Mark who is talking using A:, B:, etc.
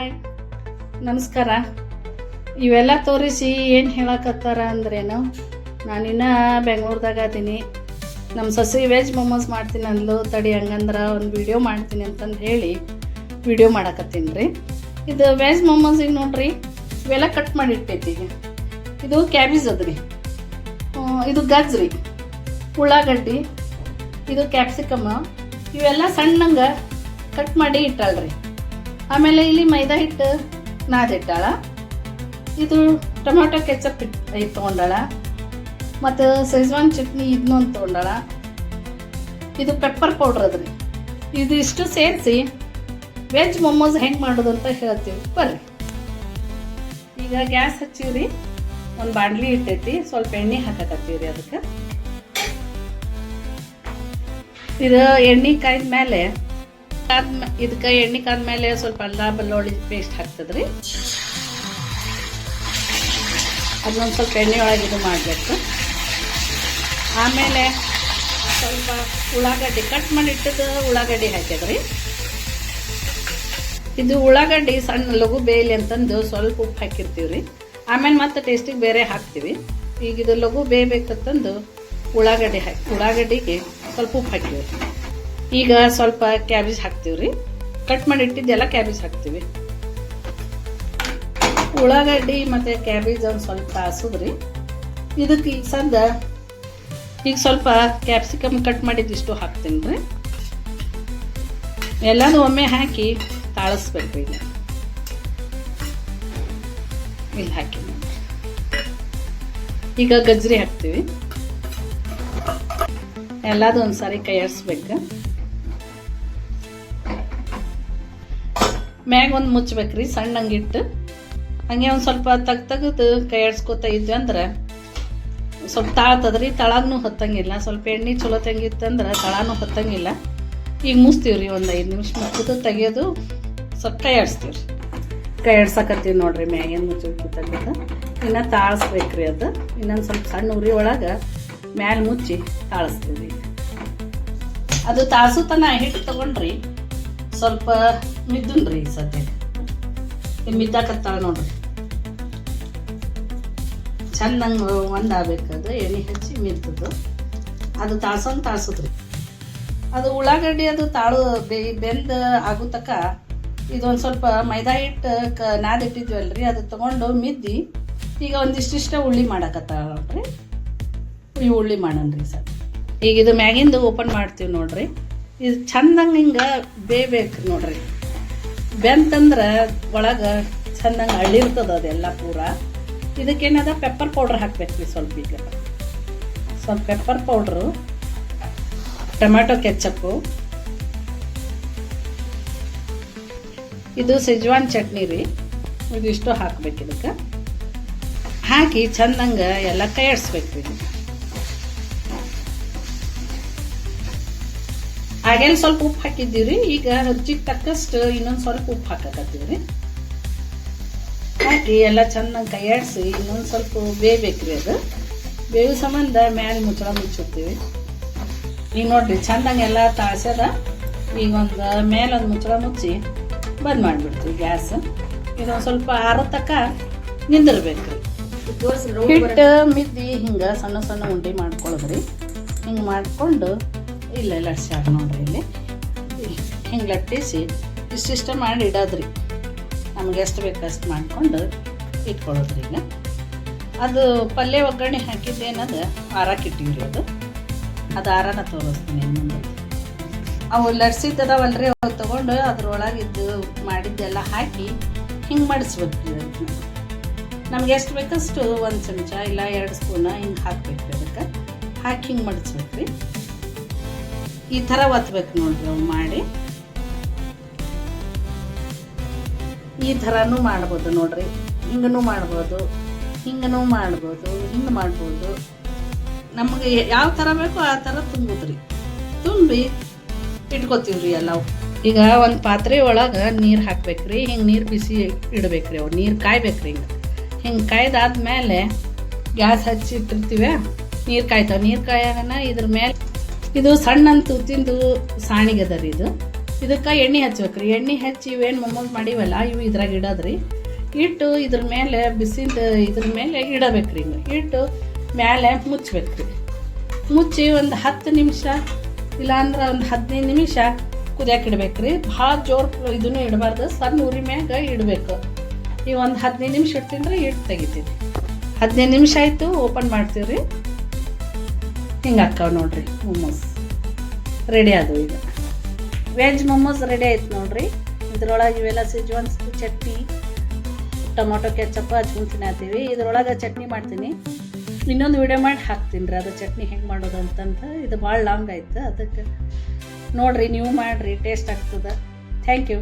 A: Hi ನಮಸ್ಕಾರ. ಇವೆಲ್ಲ ತೋರಿಸಿ ಏನು ಹೇಳಕತ್ತಾರ ಅಂದ್ರೇನು, ನಾನಿನ್ನ ಬೆಂಗಳೂರದಾಗ ಅದೀನಿ. ನಮ್ಮ ಸೊಸೆ ವೆಜ್ ಮೊಮೋಸ್ ಮಾಡ್ತೀನಿ ಅಂದ್ಲು, ತಡಿ ಹಂಗಂದ್ರೆ ಒಂದು ವಿಡಿಯೋ ಮಾಡ್ತೀನಿ ಅಂತಂದು ಹೇಳಿ ವಿಡಿಯೋ ಮಾಡಕತ್ತೀನಿ ರೀ. ಇದು ವೆಜ್ ಮೊಮೋಸಿಗೆ ನೋಡ್ರಿ, ಇವೆಲ್ಲ ಕಟ್ ಮಾಡಿ ಇಟ್ಟೈತಿ. ಇದು ಕ್ಯಾಬೇಜ್ ಅದ್ರಿ, ಇದು ಗಜ್ರಿ, ಉಳ್ಳಾಗಡ್ಡಿ, ಇದು ಕ್ಯಾಪ್ಸಿಕಮ್, ಇವೆಲ್ಲ ಸಣ್ಣಂಗೆ ಕಟ್ ಮಾಡಿ ಇಟ್ಟಾಳ್ರಿ. ಆಮೇಲೆ ಇಲ್ಲಿ ಮೈದಾ ಹಿಟ್ಟು ನಾದಿಟ್ಟಾಳ. ಇದು ಟೊಮ್ಯಾಟೊ ಕೆಚಪ್ ಐದು ತೊಗೊಂಡಾಳ. ಮತ್ತು ಸೆಜ್ವಾನ್ ಚಟ್ನಿ ಇದನ್ನೊಂದು ತೊಗೊಂಡಾಳ. ಇದು ಪೆಪ್ಪರ್ ಪೌಡ್ರ್ ಅದ್ರಿ. ಇದು ಇಷ್ಟು ಸೇರಿಸಿ ವೆಜ್ ಮೊಮೋಸ್ ಹೆಂಗೆ ಮಾಡೋದು ಅಂತ ಹೇಳ್ತೀವಿ ಬರ್ರಿ. ಈಗ ಗ್ಯಾಸ್ ಹಚ್ಚಿವ್ರಿ, ಒಂದು ಬಾಣಲಿ ಇಟ್ಟೈತಿ, ಸ್ವಲ್ಪ ಎಣ್ಣೆ ಹಾಕಕತ್ತೀವಿ ಅದಕ್ಕೆ. ಇದು ಎಣ್ಣೆ ಕಾಯ್ದ ಮೇಲೆ ಇದಕ್ಕೆ ಎಣ್ಣೆ ಕಾದ್ಮೇಲೆ ಸ್ವಲ್ಪ ಅಲ್ಲ ಬೆಳ್ಳುಳ್ಳಿ ಪೇಸ್ಟ್ ಹಾಕ್ತದ್ರಿ. ಅದನ್ನೊಂದು ಸ್ವಲ್ಪ ಎಣ್ಣೆ ಒಳಗೆ ಇದು ಮಾಡಬೇಕು. ಆಮೇಲೆ ಸ್ವಲ್ಪ ಉಳ್ಳಾಗಡ್ಡಿ ಕಟ್ ಮಾಡಿ ಇಟ್ಟದ್ದು ಉಳ್ಳಾಗಡ್ಡಿ ಹಾಕಿದ್ರಿ. ಇದು ಉಳ್ಳಾಗಡ್ಡಿ ಸಣ್ಣ ಲಘು ಬೇಯಲಿ ಅಂತಂದು ಸ್ವಲ್ಪ ಉಪ್ಪು ಹಾಕಿರ್ತೀವಿ ರೀ. ಆಮೇಲೆ ಮತ್ತೆ ಟೇಸ್ಟಿಗೆ ಬೇರೆ ಹಾಕ್ತೀವಿ. ಈಗ ಇದು ಲಘು ಬೇಯಬೇಕಂತಂದು ಉಳ್ಳಾಗಡ್ಡಿಗೆ ಸ್ವಲ್ಪ ಉಪ್ಪು ಹಾಕ್ತೀವಿ. ಈಗ ಸ್ವಲ್ಪ ಕ್ಯಾಬೇಜ್ ಹಾಕ್ತೀವಿ ರೀ. ಕಟ್ ಮಾಡಿ ಇಟ್ಟಿದ್ದೆಲ್ಲ ಕ್ಯಾಬೇಜ್ ಹಾಕ್ತೀವಿ. ಉಳ್ಳಾಗಡ್ಡಿ ಮತ್ತು ಕ್ಯಾಬೇಜ್ ಒಂದು ಸ್ವಲ್ಪ ಹಸುದ್ರಿ. ಇದಕ್ಕೆ ಈಗ ಸ್ವಲ್ಪ ಕ್ಯಾಪ್ಸಿಕಮ್ ಕಟ್ ಮಾಡಿದ್ದಿಷ್ಟು ಹಾಕ್ತೀನಿ ರೀ. ಎಲ್ಲನೂ ಒಮ್ಮೆ ಹಾಕಿ ತಾಳಿಸ್ಬೇಕು. ಇಲ್ಲಿ ಹಾಕಿ ಈಗ ಗಜ್ರಿ ಹಾಕ್ತೀವಿ. ಎಲ್ಲದು ಒಂದ್ಸಾರಿ ಕೈ ಆಡಿಸ್ಬೇಕು. ಮ್ಯಾಗ ಒಂದು ಮುಚ್ಚಬೇಕ್ರಿ ಸಣ್ಣಂಗಿಟ್ಟು. ಹಂಗೆ ಒಂದು ಸ್ವಲ್ಪ ತೆಗೆದು ಕೈ ಆಡ್ಸ್ಕೊತಾ ಇದ್ವಿ ಅಂದ್ರೆ ಸ್ವಲ್ಪ ತಾಳ್ತದ್ರಿ. ತಳಾಗೂ ಹೊತ್ತಂಗಿಲ್ಲ. ಸ್ವಲ್ಪ ಎಣ್ಣೆ ಚಲೋ ತಂಗಿತ್ತಂದ್ರೆ ತಳಾನು ಹೊತ್ತಂಗಿಲ್ಲ. ಈಗ ಮುಚ್ತೀವ್ರಿ, ಒಂದು 5 ನಿಮಿಷ ಮುಚ್ಚಿದ್ದು ತೆಗಿಯೋದು, ಸ್ವಲ್ಪ ಕೈ ಆಡಿಸ್ತೀವಿ. ಕೈ ಆಡ್ಸಕತ್ತೀವಿ ನೋಡ್ರಿ. ಮ್ಯಾಗಿನ ಮುಚ್ಚಿ ತೆಗೆದು ಇನ್ನು ತಾಳಿಸ್ಬೇಕ್ರಿ. ಅದು ಇನ್ನೊಂದು ಸ್ವಲ್ಪ ಸಣ್ಣ ಉರಿ ಒಳಗೆ ಮ್ಯಾಲೆ ಮುಚ್ಚಿ ತಾಳಿಸ್ತೀವಿ. ಅದು ತಾಸು ತನ ಹಿಟ್ಟು ತಗೊಂಡ್ರಿ, ಸ್ವಲ್ಪ ಮಿದ್ದುನ್ರಿ. ಸದ್ಯ ಮಿದ್ದಾಕತ್ತಾಳ ನೋಡ್ರಿ, ಚಂದಂಗೆ ಒಂದಾಗಬೇಕದು. ಎಣ್ಣೆ ಹಚ್ಚಿ ಮಿದ್ದದು ಅದು ತಾಳ್ಸೋದ್ರಿ. ಅದು ಉಳ್ಳಾಗಡ್ಡಿ ಅದು ಬೆಂದು ಆಗೋ ತಕ್ಕ ಇದೊಂದು ಸ್ವಲ್ಪ ಮೈದಾ ಹಿಟ್ಟು ನಾದಿಟ್ಟಿದ್ವಲ್ರಿ, ಅದು ತಗೊಂಡು ಮಿದ್ದಿ ಈಗ ಒಂದಿಷ್ಟಿಷ್ಟ ಉಳ್ಳಿ ಮಾಡಕತ್ತಾಳ ನೋಡ್ರಿ. ಈ ಉಳ್ಳಿ ಮಾಡನ್ರಿ ಸರ್. ಈಗ ಇದು ಮ್ಯಾಗಿಂದು ಓಪನ್ ಮಾಡ್ತೀವಿ ನೋಡ್ರಿ. ಇದು ಚಂದಂಗೆ ಹಿಂಗೆ ಬೇಯಬೇಕು ನೋಡ್ರಿ. ಬೆಂತಂದ್ರೆ ಒಳಗೆ ಚಂದಂಗೆ ಅಳ್ಳಿರ್ತದ ಅದೆಲ್ಲ ಪೂರ. ಇದಕ್ಕೇನದ ಪೆಪ್ಪರ್ ಪೌಡ್ರ್ ಹಾಕ್ಬೇಕ್ರಿ ಸ್ವಲ್ಪ. ಈಗ ಸ್ವಲ್ಪ ಪೆಪ್ಪರ್ ಪೌಡ್ರು, ಟೊಮ್ಯಾಟೊ ಕೆಚಪ್ಪು, ಇದು ಸೆಜ್ವಾನ್ ಚಟ್ನಿ ರೀ. ಇದಿಷ್ಟು ಹಾಕ್ಬೇಕು. ಇದಕ್ಕೆ ಹಾಕಿ ಚಂದಂಗೆ ಎಲ್ಲ ಕೈ ಆಡಿಸ್ಬೇಕ್ರಿ. ಹಾಗೆಲ್ಲ ಸ್ವಲ್ಪ ಉಪ್ಪು ಹಾಕಿದ್ದೀವ್ರಿ. ಈಗ ರುಚಿಗೆ ತಕ್ಕಷ್ಟು ಇನ್ನೊಂದು ಸ್ವಲ್ಪ ಉಪ್ಪು ಹಾಕಕತ್ತೀವ್ರಿ. ಹಾಕಿ ಎಲ್ಲ ಚೆನ್ನಾಗಿ ಕೈ ಆಡಿಸಿ ಇನ್ನೊಂದು ಸ್ವಲ್ಪ ಬೇಯಬೇಕ್ರಿ. ಅದು ಬೇವು ಸಂಬಂಧ ಮ್ಯಾಲೆ ಮುಚ್ಚಿಡ್ತೀವಿ. ಈಗ ನೋಡ್ರಿ ಚಂದಂಗೆ ಎಲ್ಲ ತಾಳ್ಸ್ಯದ. ಈಗ ಮೇಲೊಂದು ಮುಚ್ಚಳ ಮುಚ್ಚಿ ಬಂದ್ ಮಾಡಿಬಿಡ್ತೀವಿ ಗ್ಯಾಸ್. ಇದೊಂದು ಸ್ವಲ್ಪ ಆರೋ ತಕ್ಕ ನಿಂದಿರ್ಬೇಕ್ರಿ. ಹಿಟ್ಟು ಮಿದ್ದಿ ಹಿಂಗೆ ಸಣ್ಣ ಸಣ್ಣ ಉಂಡೆ ಮಾಡ್ಕೊಳ್ಳೋದ್ರಿ. ಹಿಂಗೆ ಮಾಡಿಕೊಂಡು ಇಲ್ಲ ಲಟ್ಸ್ಯಾರ ನೋಡ್ರಿ. ಇಲ್ಲಿ ಹಿಂಗೆ ಲಟ್ಟಿಸಿ ಇಷ್ಟಿಷ್ಟ ಮಾಡಿ ಇಡೋದ್ರಿ. ನಮ್ಗೆ ಎಷ್ಟು ಬೇಕಷ್ಟು ಮಾಡ್ಕೊಂಡು ಇಟ್ಕೊಳ್ಳೋದ್ರಿ. ಈಗ ಅದು ಪಲ್ಯ ಒಗ್ಗರಣೆ ಹಾಕಿದ್ದೇನದು ಆರಕ್ಕಿಟ್ಟಿವ್ರಿ. ಅದು ಆರನ ತೋರಿಸ್ತೀನಿ ಮುಂದೆ. ಅವು ಲಟ್ಸಿದ್ದದವಲ್ರಿ, ಅವು ತೊಗೊಂಡು ಅದ್ರೊಳಗಿದ್ದು ಮಾಡಿದ್ದೆಲ್ಲ ಹಾಕಿ ಹಿಂಗೆ ಮಡಿಸ್ಬೇಕ್ರಿ. ನಮ್ಗೆ ಎಷ್ಟು ಬೇಕಷ್ಟು 1 ಚಮಚ ಇಲ್ಲ 2 ಸ್ಪೂನ ಹಿಂಗೆ ಹಾಕ್ಬೇಕ್ರಿ. ಅದಕ್ಕೆ ಹಾಕಿ ಹಿಂಗೆ ಮಡಿಸ್ಬೇಕ್ರಿ. ಈ ಥರ ಒತ್ತಬೇಕು ನೋಡ್ರಿ. ಅವು ಮಾಡಿ ಈ ಥರನೂ ಮಾಡ್ಬೋದು ನೋಡ್ರಿ. ಹಿಂಗೂ ಮಾಡ್ಬೋದು, ಹಿಂಗೂ ಮಾಡ್ಬೋದು, ಹಿಂಗೆ ಮಾಡ್ಬೋದು. ನಮಗೆ ಯಾವ ಥರ ಬೇಕೋ ಆ ಥರ ತುಂಬುದ್ರಿ. ತುಂಬಿ ಇಟ್ಕೋತೀವ್ರಿ ಎಲ್ಲವು. ಈಗ ಒಂದು ಪಾತ್ರೆ ಒಳಗೆ ನೀರು ಹಾಕ್ಬೇಕ್ರಿ. ಹಿಂಗೆ ನೀರು ಬಿಸಿ ಇಡಬೇಕ್ರಿ. ಅವು ನೀರು ಕಾಯ್ಬೇಕ್ರಿ. ಹಿಂಗೆ ಕಾಯ್ದಾದ್ಮೇಲೆ ಗ್ಯಾಸ್ ಹಚ್ಚಿ ಇಟ್ಟಿರ್ತೀವಿ. ನೀರು ಕಾಯ್ತಾವೆ. ನೀರು ಕಾಯಾಗನ ಇದ್ರ ಮೇಲೆ ಇದು ಸಣ್ಣ ತೂತಿಂದು ಸಾಣಿಗೆ ಅದ ರೀ. ಇದಕ್ಕೆ ಎಣ್ಣೆ ಹಚ್ಬೇಕ್ರಿ. ಎಣ್ಣೆ ಹಚ್ಚಿ ಇವೇನು ಮೊಮೋಸ್ ಮಾಡೀವಲ್ಲ ಇವು ಇದ್ರಾಗ ಇಡೋದ್ರಿ. ಇಟ್ಟು ಇದ್ರ ಮೇಲೆ ಬಿಸಿದ ಇದ್ರ ಮೇಲೆ ಇಡಬೇಕ್ರಿ. ಹಿಂಗೆ ಇಟ್ಟು ಮೇಲೆ ಮುಚ್ಚಬೇಕ್ರಿ. ಮುಚ್ಚಿ ಒಂದು 10 ನಿಮಿಷ ಇಲ್ಲಾಂದ್ರೆ ಒಂದು 15 ನಿಮಿಷ ಕುದಿಯಕ್ಕೆ ಇಡ್ಬೇಕ್ರಿ. ಭಾಳ ಜೋರು ಇದನ್ನು ಇಡಬಾರ್ದು, ಸಣ್ಣ ಉರಿ ಮ್ಯಾಗ ಇಡಬೇಕು. ಈಗ ಒಂದು 15 ನಿಮಿಷ ಇಡ್ತೀನಿ ಇಟ್ಟು ತೆಗಿತೀನಿ. 15 ನಿಮಿಷ ಆಯಿತು, ಓಪನ್ ಮಾಡ್ತೀವಿ ರೀ. ಹಿಂಗೆ ಹಾಕ್ಕಾವ ನೋಡ್ರಿ ಮೊಮೋಸ್ ರೆಡಿ ಆದವು. ಈಗ ವೆಜ್ ಮೊಮೋಸ್ ರೆಡಿ ಆಯ್ತು ನೋಡ್ರಿ. ಇದ್ರೊಳಗೆ ಇವೆಲ್ಲ ಸಿಜ್ವಾನ್ ಚಟ್ನಿ, ಟೊಮೊಟೊ ಕೆಚಪ್ ಹಚ್ಕೊಂಡು ತಿನ್ನತ್ತೀವಿ. ಇದ್ರೊಳಗೆ ಚಟ್ನಿ ಮಾಡ್ತೀನಿ, ಇನ್ನೊಂದು ವಿಡಿಯೋ ಮಾಡಿ ಹಾಕ್ತೀನಿ ರೀ ಅದು ಚಟ್ನಿ ಹೆಂಗೆ ಮಾಡೋದು ಅಂತಂತ. ಇದು ಭಾಳ ಲಾಂಗ್ ಆಯ್ತು, ಅದಕ್ಕೆ ನೋಡಿರಿ ನೀವು ಮಾಡಿರಿ, ಟೇಸ್ಟ್ ಆಗ್ತದೆ. Thank you.